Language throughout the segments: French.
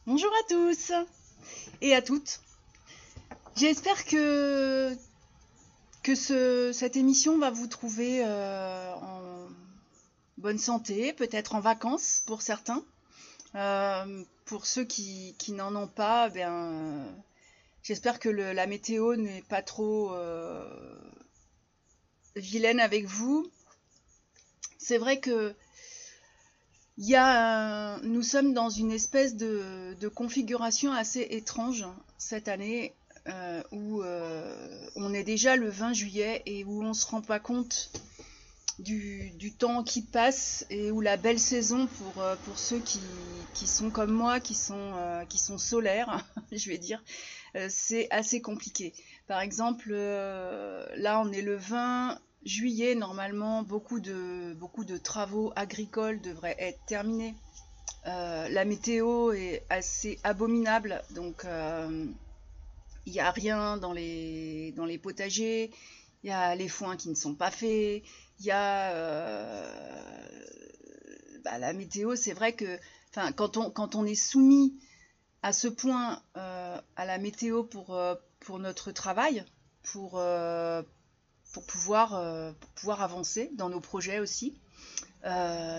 Bonjour à tous et à toutes. J'espère que cette émission va vous trouver en bonne santé, peut-être en vacances pour certains. Pour ceux qui n'en ont pas, j'espère que la météo n'est pas trop vilaine avec vous. C'est vrai que nous sommes dans une espèce de configuration assez étrange cette année où on est déjà le 20 juillet et où on ne se rend pas compte du temps qui passe et où la belle saison pour ceux qui sont comme moi, qui sont solaires, je vais dire, c'est assez compliqué. Par exemple, là on est le 20 juillet, normalement beaucoup de travaux agricoles devraient être terminés. La météo est assez abominable, donc il n'y a rien dans les potagers, il y a les foins qui ne sont pas faits, il y a la météo, c'est vrai que quand on est soumis à ce point à la météo pour notre travail, pour, euh, pour pouvoir avancer dans nos projets aussi,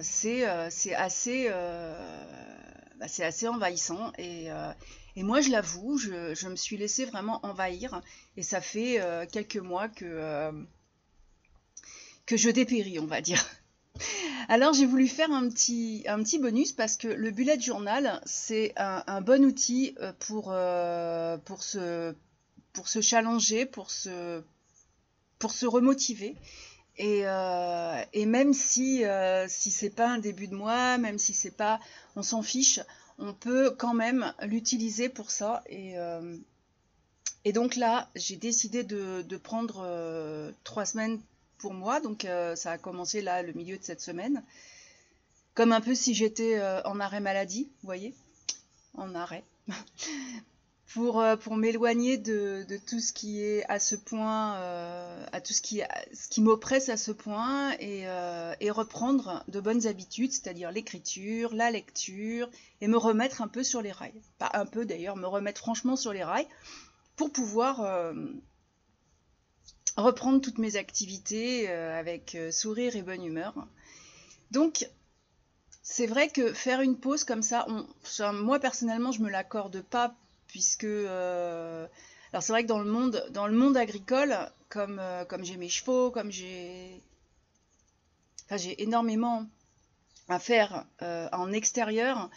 c'est assez envahissant et moi je l'avoue, je me suis laissée vraiment envahir et ça fait quelques mois que je dépéris, on va dire. Alors j'ai voulu faire un petit bonus parce que le bullet journal c'est un bon outil pour se challenger, pour se remotiver. Et même si c'est pas un début de mois, même si c'est pas, on s'en fiche, on peut quand même l'utiliser pour ça. Et donc là, j'ai décidé de prendre 3 semaines pour moi. Donc ça a commencé là, le milieu de cette semaine, comme un peu si j'étais en arrêt maladie, vous voyez, en arrêt. Pour m'éloigner de tout ce qui est à ce point, à tout ce qui m'oppresse à ce point, et reprendre de bonnes habitudes, c'est-à-dire l'écriture, la lecture, et me remettre un peu sur les rails. Pas un peu d'ailleurs, me remettre franchement sur les rails, pour pouvoir reprendre toutes mes activités avec sourire et bonne humeur. Donc, c'est vrai que faire une pause comme ça, moi personnellement, je me l'accorde pas puisque alors c'est vrai que dans le monde agricole, comme j'ai mes chevaux, j'ai énormément à faire en extérieur.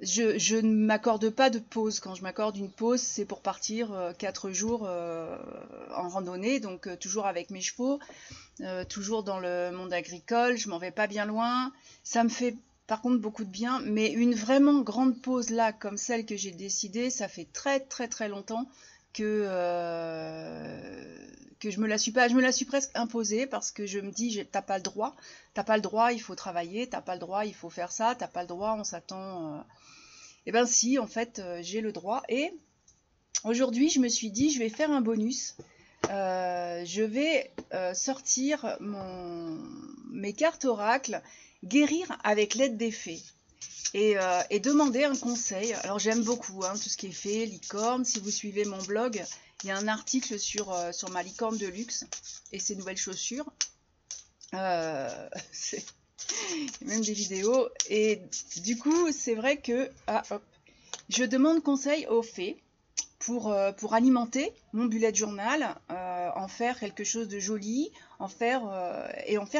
Je ne m'accorde pas de pause. Quand je m'accorde une pause, c'est pour partir 4 jours en randonnée, donc toujours avec mes chevaux, toujours dans le monde agricole. Je m'en vais pas bien loin. Ça me fait par contre beaucoup de bien, mais une vraiment grande pause là, comme celle que j'ai décidée, ça fait très très très longtemps que je me la suis pas, je me la suis presque imposée parce que je me dis, t'as pas le droit, il faut travailler, t'as pas le droit, il faut faire ça, t'as pas le droit, on s'attend. Eh ben si, en fait, j'ai le droit. Et aujourd'hui, je me suis dit, je vais faire un bonus. Je vais sortir mes cartes oracle, guérir avec l'aide des fées. Et demander un conseil. Alors j'aime beaucoup tout ce qui est fée, licorne. Si vous suivez mon blog, il y a un article sur ma licorne de luxe et ses nouvelles chaussures. C'est même des vidéos. Et du coup, c'est vrai que je demande conseil aux fées pour alimenter mon bullet journal, en faire quelque chose de joli, en faire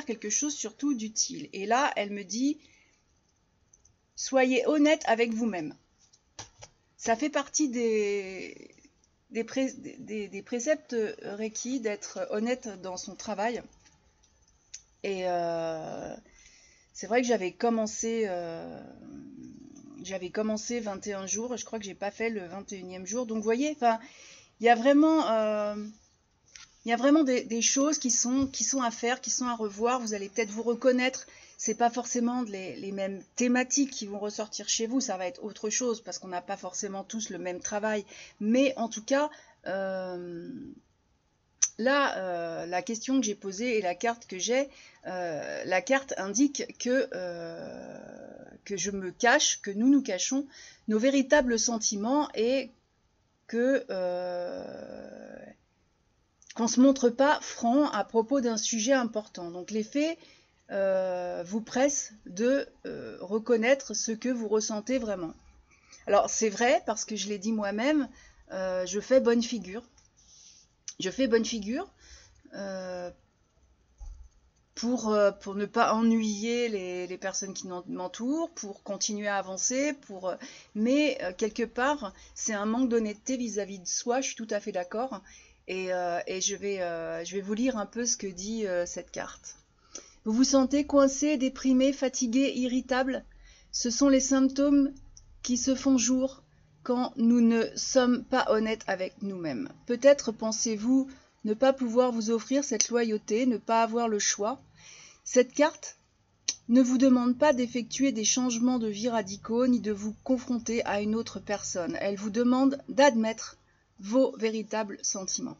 quelque chose surtout d'utile. Et là, elle me dit, soyez honnête avec vous-même. Ça fait partie des préceptes Reiki d'être honnête dans son travail. Et c'est vrai que j'avais commencé 21 jours, et je crois que j'ai pas fait le 21e jour. Donc vous voyez, enfin, il y a vraiment des choses qui sont à faire, qui sont à revoir. Vous allez peut-être vous reconnaître. C'est pas forcément les mêmes thématiques qui vont ressortir chez vous, ça va être autre chose parce qu'on n'a pas forcément tous le même travail. Mais en tout cas, là, la question que j'ai posée et la carte que j'ai, la carte indique que je me cache, que nous nous cachons nos véritables sentiments et que qu'on se montre pas franc à propos d'un sujet important. Donc les faits vous pressent de reconnaître ce que vous ressentez vraiment. Alors c'est vrai, parce que je l'ai dit moi-même, je fais bonne figure. Je fais bonne figure pour ne pas ennuyer les personnes qui m'entourent, pour continuer à avancer, mais quelque part, c'est un manque d'honnêteté vis-à-vis de soi, je suis tout à fait d'accord. Et je vais vous lire un peu ce que dit cette carte. Vous vous sentez coincé, déprimé, fatigué, irritable? Ce sont les symptômes qui se font jour quand nous ne sommes pas honnêtes avec nous-mêmes. Peut-être pensez-vous ne pas pouvoir vous offrir cette loyauté, ne pas avoir le choix. Cette carte ne vous demande pas d'effectuer des changements de vie radicaux ni de vous confronter à une autre personne. Elle vous demande d'admettre vos véritables sentiments.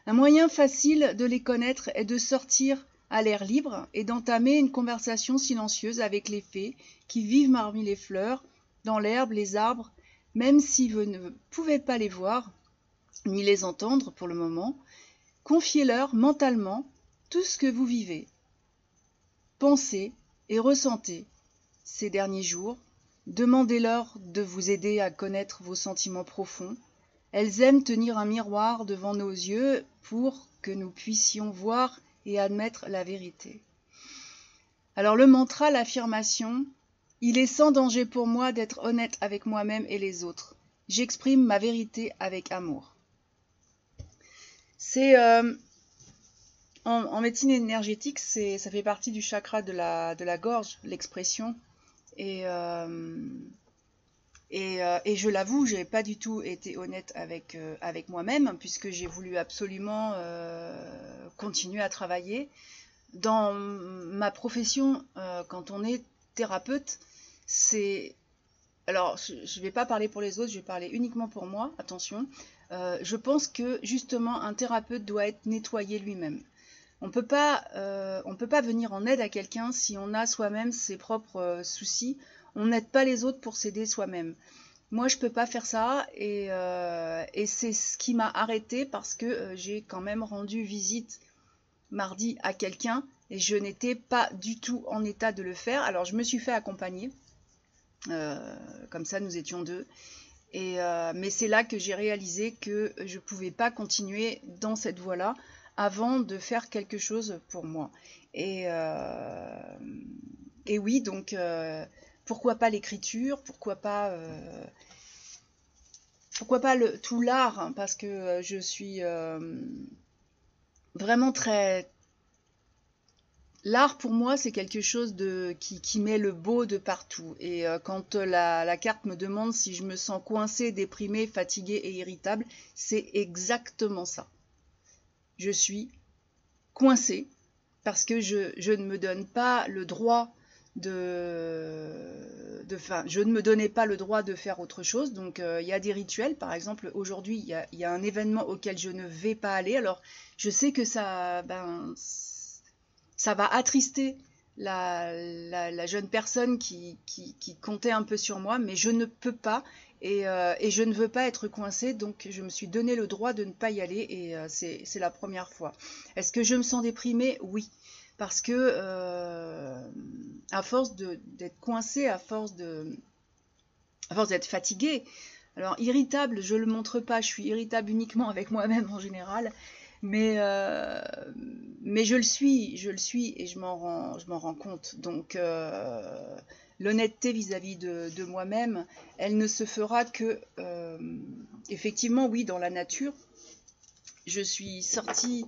Un moyen facile de les connaître est de sortir à l'air libre et d'entamer une conversation silencieuse avec les fées qui vivent parmi les fleurs, dans l'herbe, les arbres, même si vous ne pouvez pas les voir ni les entendre pour le moment. Confiez-leur mentalement tout ce que vous vivez, pensez et ressentez ces derniers jours. Demandez-leur de vous aider à connaître vos sentiments profonds. Elles aiment tenir un miroir devant nos yeux pour que nous puissions voir et admettre la vérité. Alors le mantra, l'affirmation, il est sans danger pour moi d'être honnête avec moi-même et les autres. J'exprime ma vérité avec amour. C'est en médecine énergétique, ça fait partie du chakra de la gorge, l'expression. Et je l'avoue, je n'ai pas du tout été honnête avec moi-même, puisque j'ai voulu absolument continuer à travailler. Dans ma profession, quand on est thérapeute, alors, je ne vais pas parler pour les autres, je vais parler uniquement pour moi, attention. Je pense que, justement, un thérapeute doit être nettoyé lui-même. On ne peut pas venir en aide à quelqu'un si on a soi-même ses propres soucis. On n'aide pas les autres pour s'aider soi-même. Moi, je ne peux pas faire ça et c'est ce qui m'a arrêtée parce que j'ai quand même rendu visite mardi à quelqu'un et je n'étais pas du tout en état de le faire. Alors, je me suis fait accompagner. Comme ça, nous étions deux. Mais c'est là que j'ai réalisé que je ne pouvais pas continuer dans cette voie-là avant de faire quelque chose pour moi. Et oui, donc, pourquoi pas l'écriture, pourquoi pas tout l'art, hein, parce que je suis vraiment très... L'art, pour moi, c'est quelque chose qui met le beau de partout. Et quand la carte me demande si je me sens coincée, déprimée, fatiguée et irritable, c'est exactement ça. Je suis coincée parce que je ne me donne pas le droit je ne me donnais pas le droit de faire autre chose. Donc, il y a des rituels. Par exemple, aujourd'hui, il y a un événement auquel je ne vais pas aller. Alors, je sais que ça va attrister la jeune personne qui comptait un peu sur moi, mais je ne peux pas et je ne veux pas être coincée, donc je me suis donné le droit de ne pas y aller et c'est la première fois. Est-ce que je me sens déprimée? Oui, parce que à force d'être coincée, à force d'être fatiguée, alors irritable, je ne le montre pas, je suis irritable uniquement avec moi-même en général, mais je le suis et je m'en rends compte. Donc l'honnêteté vis-à-vis de moi-même, elle ne se fera que effectivement, oui, dans la nature. Je suis sortie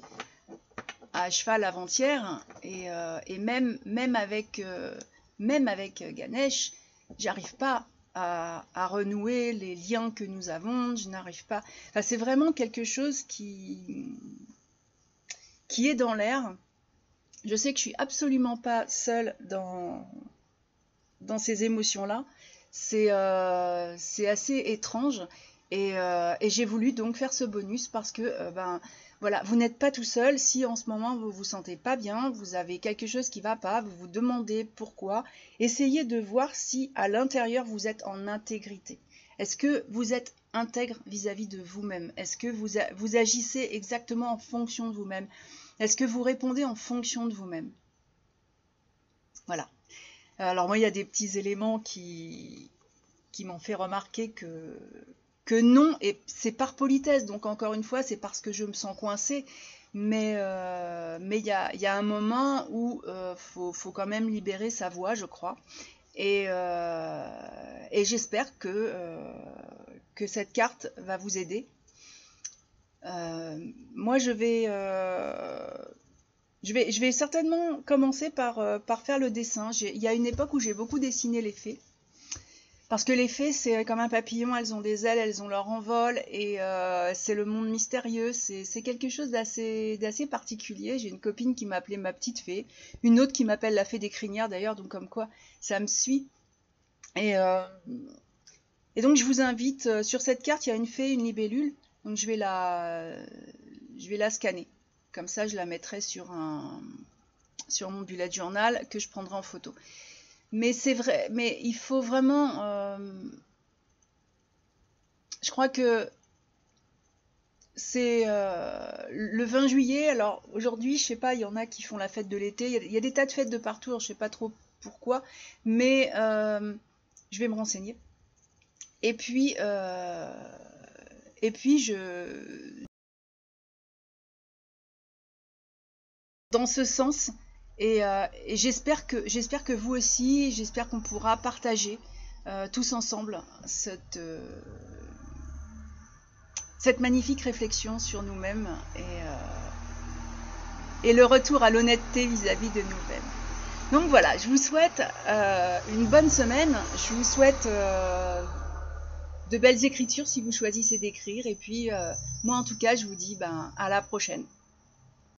à cheval avant-hier et même avec Ganesh, j'arrive pas à renouer les liens que nous avons, je n'arrive pas... Enfin, c'est vraiment quelque chose qui est dans l'air. Je sais que je suis absolument pas seule dans ces émotions-là. C'est assez étrange et j'ai voulu donc faire ce bonus parce que Voilà, vous n'êtes pas tout seul. Si en ce moment vous vous sentez pas bien, vous avez quelque chose qui va pas, vous vous demandez pourquoi, essayez de voir si à l'intérieur vous êtes en intégrité. Est-ce que vous êtes intègre vis-à-vis de vous-même? Est-ce que vous agissez exactement en fonction de vous-même? Est-ce que vous répondez en fonction de vous-même? Voilà. Alors moi, il y a des petits éléments qui m'ont fait remarquer que non, et c'est par politesse, donc encore une fois, c'est parce que je me sens coincée, mais il y a un moment où faut quand même libérer sa voix, je crois, et j'espère que cette carte va vous aider. Moi, je vais certainement commencer par faire le dessin. Il y a une époque où j'ai beaucoup dessiné les fées. Parce que les fées, c'est comme un papillon, elles ont des ailes, elles ont leur envol, et c'est le monde mystérieux, c'est quelque chose d'assez particulier. J'ai une copine qui m'appelait ma petite fée, une autre qui m'appelle la fée des crinières d'ailleurs, donc comme quoi ça me suit. Et donc je vous invite, sur cette carte, il y a une fée, une libellule, donc je vais la scanner. Comme ça, je la mettrai sur mon bullet journal que je prendrai en photo. Mais c'est vrai, mais il faut vraiment... je crois que c'est le 20 juillet. Alors aujourd'hui, je sais pas, il y en a qui font la fête de l'été. Il y a des tas de fêtes de partout, alors je sais pas trop pourquoi. Mais je vais me renseigner. Et puis dans ce sens... Et j'espère que vous aussi, j'espère qu'on pourra partager tous ensemble cette magnifique réflexion sur nous-mêmes et le retour à l'honnêteté vis-à-vis de nous-mêmes. Donc voilà, je vous souhaite une bonne semaine, je vous souhaite de belles écritures si vous choisissez d'écrire, et puis moi en tout cas je vous dis à la prochaine.